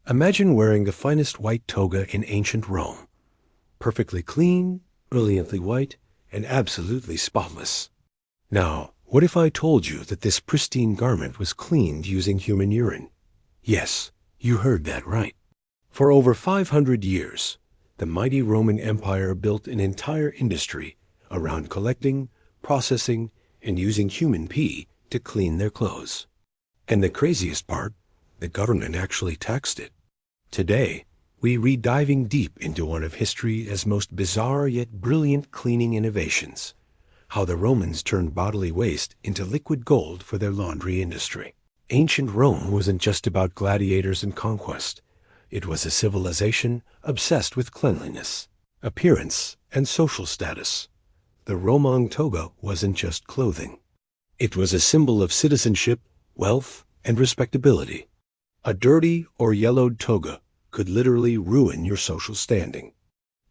Imagine wearing the finest white toga in ancient Rome. Perfectly clean, brilliantly white, and absolutely spotless. Now, what if I told you that this pristine garment was cleaned using human urine? Yes, you heard that right. For over 500 years, the mighty Roman Empire built an entire industry around collecting, processing, and using human pee to clean their clothes. And the craziest part, the government actually taxed it. Today, we read diving deep into one of history's most bizarre yet brilliant cleaning innovations, how the Romans turned bodily waste into liquid gold for their laundry industry. Ancient Rome wasn't just about gladiators and conquest. It was a civilization obsessed with cleanliness, appearance, and social status. The Roman toga wasn't just clothing. It was a symbol of citizenship, wealth, and respectability. A dirty or yellowed toga could literally ruin your social standing.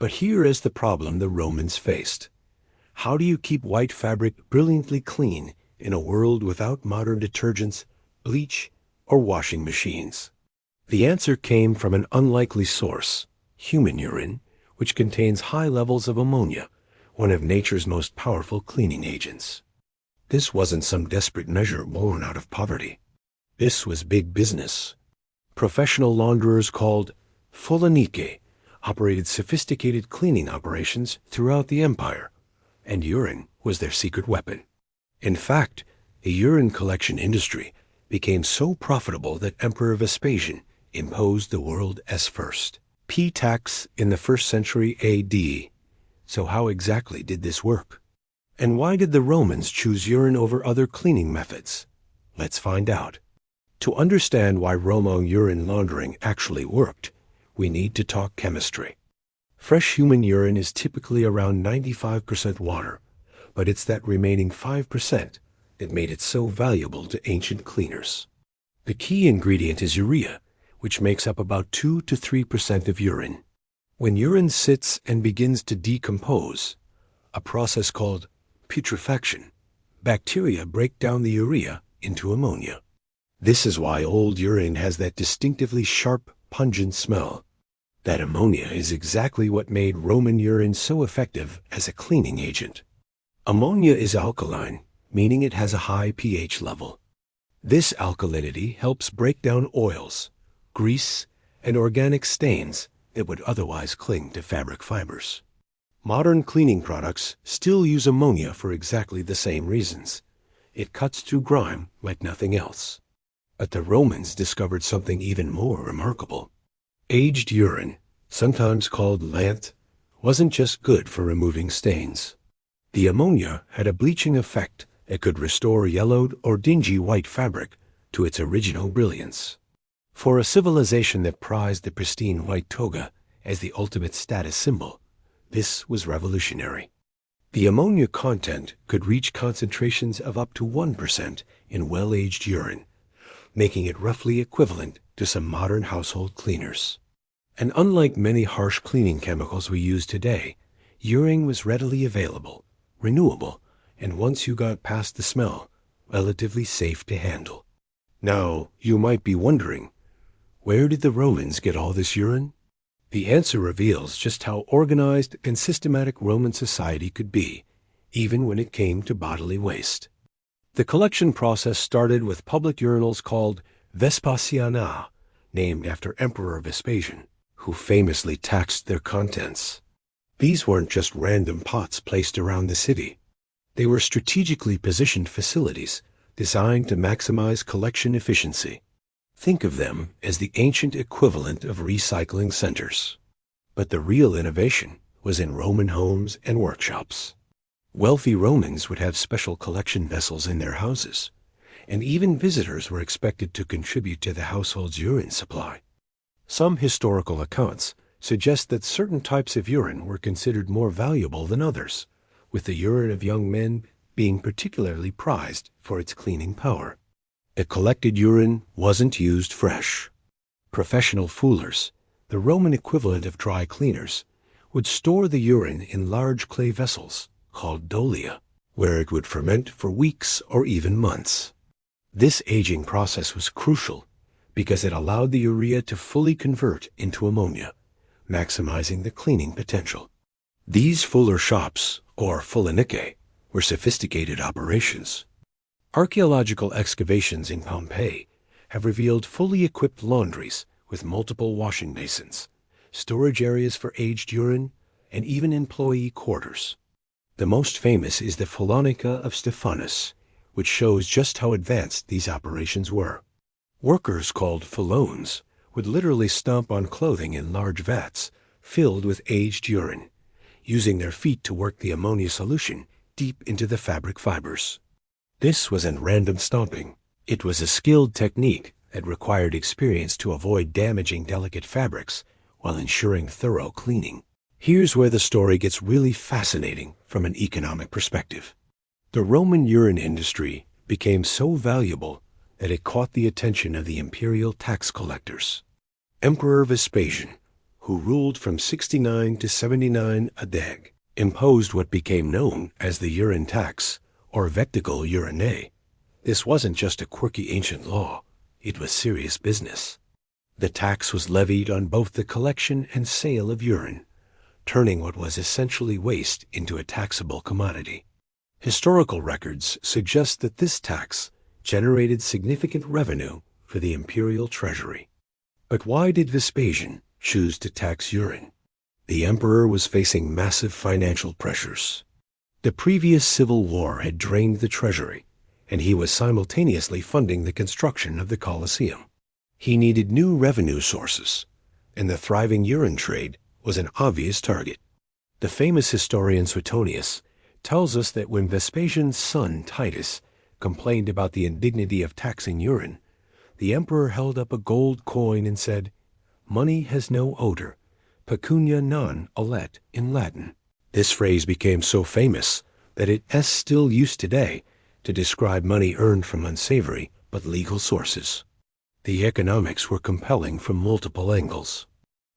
But here is the problem the Romans faced. How do you keep white fabric brilliantly clean in a world without modern detergents, bleach, or washing machines? The answer came from an unlikely source, human urine, which contains high levels of ammonia, one of nature's most powerful cleaning agents. This wasn't some desperate measure born out of poverty. This was big business. Professional launderers called Folanike operated sophisticated cleaning operations throughout the empire, and urine was their secret weapon. In fact, the urine collection industry became so profitable that Emperor Vespasian imposed the world as first pee tax in the 1st century AD. So how exactly did this work? And why did the Romans choose urine over other cleaning methods? Let's find out. To understand why Roman urine laundering actually worked, we need to talk chemistry. Fresh human urine is typically around 95% water, but it's that remaining 5% that made it so valuable to ancient cleaners. The key ingredient is urea, which makes up about 2 to 3% of urine. When urine sits and begins to decompose, a process called putrefaction, bacteria break down the urea into ammonia. This is why old urine has that distinctively sharp, pungent smell. That ammonia is exactly what made Roman urine so effective as a cleaning agent. Ammonia is alkaline, meaning it has a high pH level. This alkalinity helps break down oils, grease, and organic stains that would otherwise cling to fabric fibers. Modern cleaning products still use ammonia for exactly the same reasons. It cuts through grime like nothing else. But the Romans discovered something even more remarkable. Aged urine, sometimes called lant, wasn't just good for removing stains. The ammonia had a bleaching effect that could restore yellowed or dingy white fabric to its original brilliance. For a civilization that prized the pristine white toga as the ultimate status symbol, this was revolutionary. The ammonia content could reach concentrations of up to 1% in well-aged urine, making it roughly equivalent to some modern household cleaners. And unlike many harsh cleaning chemicals we use today, urine was readily available, renewable, and once you got past the smell, relatively safe to handle. Now, you might be wondering, where did the Romans get all this urine? The answer reveals just how organized and systematic Roman society could be, even when it came to bodily waste. The collection process started with public urinals called Vespasiana, named after Emperor Vespasian, who famously taxed their contents. These weren't just random pots placed around the city. They were strategically positioned facilities designed to maximize collection efficiency. Think of them as the ancient equivalent of recycling centers. But the real innovation was in Roman homes and workshops. Wealthy Romans would have special collection vessels in their houses, and even visitors were expected to contribute to the household's urine supply. Some historical accounts suggest that certain types of urine were considered more valuable than others, with the urine of young men being particularly prized for its cleaning power. The collected urine wasn't used fresh. Professional fullers, the Roman equivalent of dry cleaners, would store the urine in large clay vessels called dolia, where it would ferment for weeks or even months. This aging process was crucial because it allowed the urea to fully convert into ammonia, maximizing the cleaning potential. These fuller shops, or fullenike, were sophisticated operations. Archaeological excavations in Pompeii have revealed fully equipped laundries with multiple washing basins, storage areas for aged urine, and even employee quarters. The most famous is the Fullonica of Stephanus, which shows just how advanced these operations were. Workers called fullones would literally stomp on clothing in large vats filled with aged urine, using their feet to work the ammonia solution deep into the fabric fibers. This wasn't random stomping. It was a skilled technique that required experience to avoid damaging delicate fabrics while ensuring thorough cleaning. Here's where the story gets really fascinating from an economic perspective. The Roman urine industry became so valuable that it caught the attention of the imperial tax collectors. Emperor Vespasian, who ruled from 69 to 79 AD, imposed what became known as the urine tax, or vectigal URINE. This wasn't just a quirky ancient law, it was serious business. The tax was levied on both the collection and sale of urine, turning what was essentially waste into a taxable commodity. Historical records suggest that this tax generated significant revenue for the imperial treasury. But why did Vespasian choose to tax urine? The emperor was facing massive financial pressures. The previous civil war had drained the treasury, and he was simultaneously funding the construction of the Colosseum. He needed new revenue sources, and the thriving urine trade was an obvious target. The famous historian Suetonius tells us that when Vespasian's son Titus complained about the indignity of taxing urine, the emperor held up a gold coin and said, "Money has no odor, pecunia non olet in Latin." This phrase became so famous that it is still used today to describe money earned from unsavory but legal sources. The economics were compelling from multiple angles.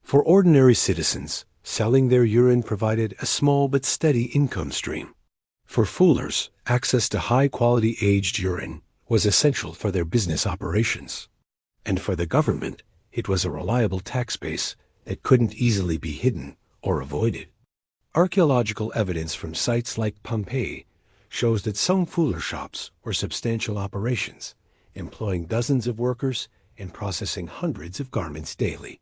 For ordinary citizens, selling their urine provided a small but steady income stream. For fullers, access to high-quality aged urine was essential for their business operations. And for the government, it was a reliable tax base that couldn't easily be hidden or avoided. Archaeological evidence from sites like Pompeii shows that some fuller shops were substantial operations, employing dozens of workers and processing hundreds of garments daily.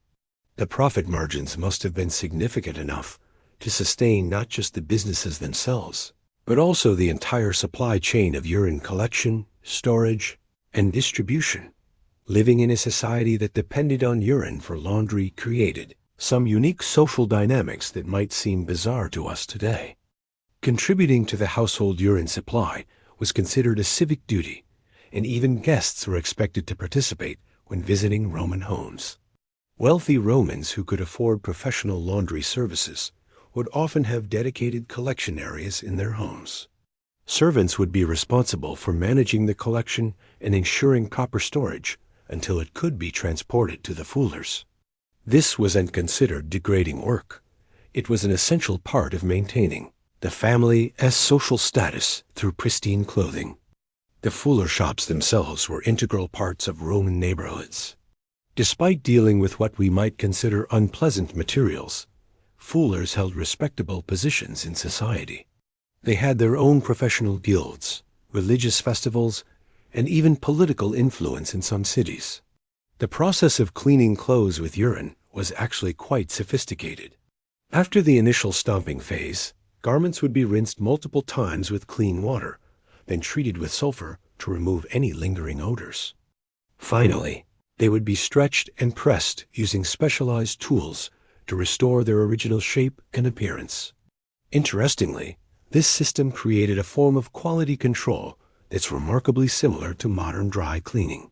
The profit margins must have been significant enough to sustain not just the businesses themselves, but also the entire supply chain of urine collection, storage, and distribution. Living in a society that depended on urine for laundry created some unique social dynamics that might seem bizarre to us today. Contributing to the household urine supply was considered a civic duty, and even guests were expected to participate when visiting Roman homes. Wealthy Romans who could afford professional laundry services would often have dedicated collection areas in their homes. Servants would be responsible for managing the collection and ensuring proper storage until it could be transported to the fullers. This wasn't considered degrading work. It was an essential part of maintaining the family's social status through pristine clothing. The fuller shops themselves were integral parts of Roman neighborhoods. Despite dealing with what we might consider unpleasant materials, fullers held respectable positions in society. They had their own professional guilds, religious festivals, and even political influence in some cities. The process of cleaning clothes with urine was actually quite sophisticated. After the initial stomping phase, garments would be rinsed multiple times with clean water, then treated with sulfur to remove any lingering odors. Finally, they would be stretched and pressed using specialized tools to restore their original shape and appearance. Interestingly, this system created a form of quality control that's remarkably similar to modern dry cleaning.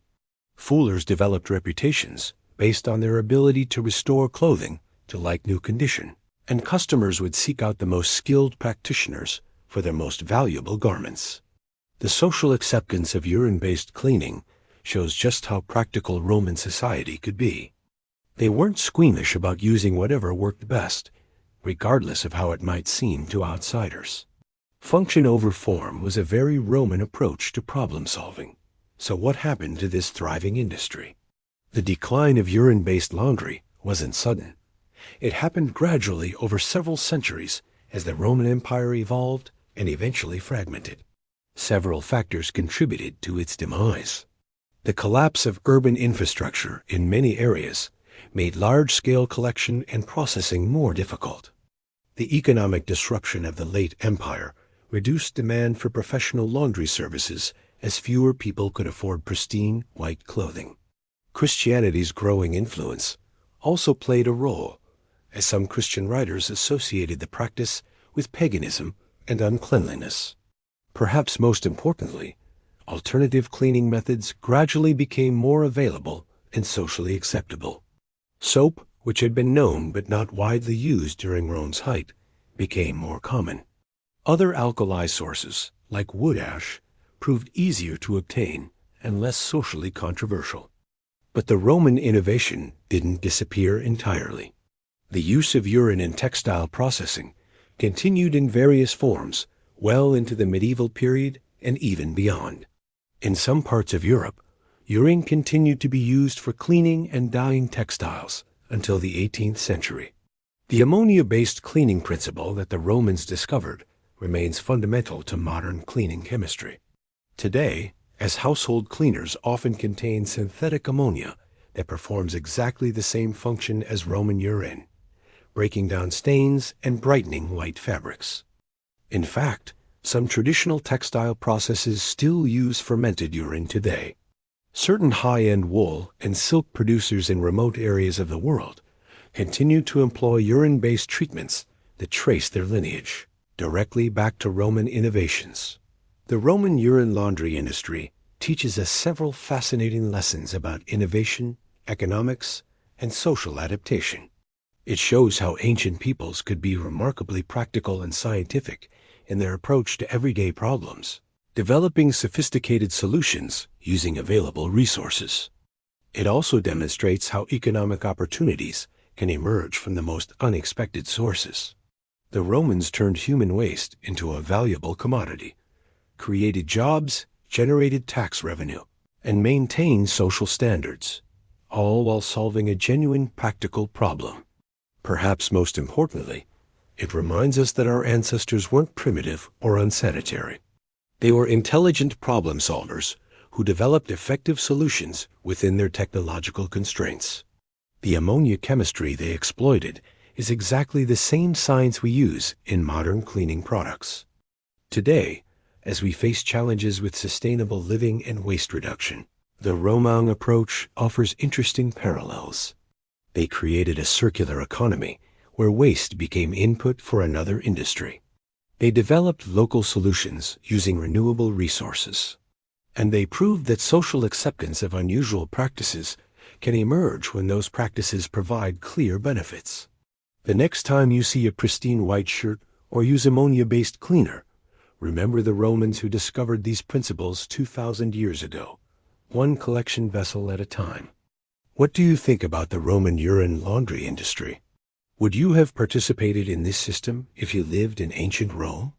Fullers developed reputations based on their ability to restore clothing to like-new condition, and customers would seek out the most skilled practitioners for their most valuable garments. The social acceptance of urine-based cleaning shows just how practical Roman society could be. They weren't squeamish about using whatever worked best, regardless of how it might seem to outsiders. Function over form was a very Roman approach to problem solving. So what happened to this thriving industry? The decline of urine-based laundry wasn't sudden. It happened gradually over several centuries as the Roman Empire evolved and eventually fragmented. Several factors contributed to its demise. The collapse of urban infrastructure in many areas made large-scale collection and processing more difficult. The economic disruption of the late empire reduced demand for professional laundry services as fewer people could afford pristine, white clothing. Christianity's growing influence also played a role, as some Christian writers associated the practice with paganism and uncleanliness. Perhaps most importantly, alternative cleaning methods gradually became more available and socially acceptable. Soap, which had been known but not widely used during Rome's height, became more common. Other alkali sources, like wood ash, proved easier to obtain and less socially controversial. But the Roman innovation didn't disappear entirely. The use of urine in textile processing continued in various forms well into the medieval period and even beyond. In some parts of Europe, urine continued to be used for cleaning and dyeing textiles until the 18th century. The ammonia-based cleaning principle that the Romans discovered remains fundamental to modern cleaning chemistry. Today, as household cleaners often contain synthetic ammonia that performs exactly the same function as Roman urine, breaking down stains and brightening white fabrics. In fact, some traditional textile processes still use fermented urine today. Certain high-end wool and silk producers in remote areas of the world continue to employ urine-based treatments that trace their lineage directly back to Roman innovations. The Roman urine laundry industry teaches us several fascinating lessons about innovation, economics, and social adaptation. It shows how ancient peoples could be remarkably practical and scientific in their approach to everyday problems, developing sophisticated solutions using available resources. It also demonstrates how economic opportunities can emerge from the most unexpected sources. The Romans turned human waste into a valuable commodity, created jobs, generated tax revenue, and maintained social standards, all while solving a genuine practical problem. Perhaps most importantly, it reminds us that our ancestors weren't primitive or unsanitary. They were intelligent problem solvers who developed effective solutions within their technological constraints. The ammonia chemistry they exploited is exactly the same science we use in modern cleaning products. Today, as we face challenges with sustainable living and waste reduction, the Roman approach offers interesting parallels. They created a circular economy where waste became input for another industry. They developed local solutions using renewable resources. And they proved that social acceptance of unusual practices can emerge when those practices provide clear benefits. The next time you see a pristine white shirt or use ammonia-based cleaner, remember the Romans who discovered these principles 2,000 years ago, one collection vessel at a time. What do you think about the Roman urine laundry industry? Would you have participated in this system if you lived in ancient Rome?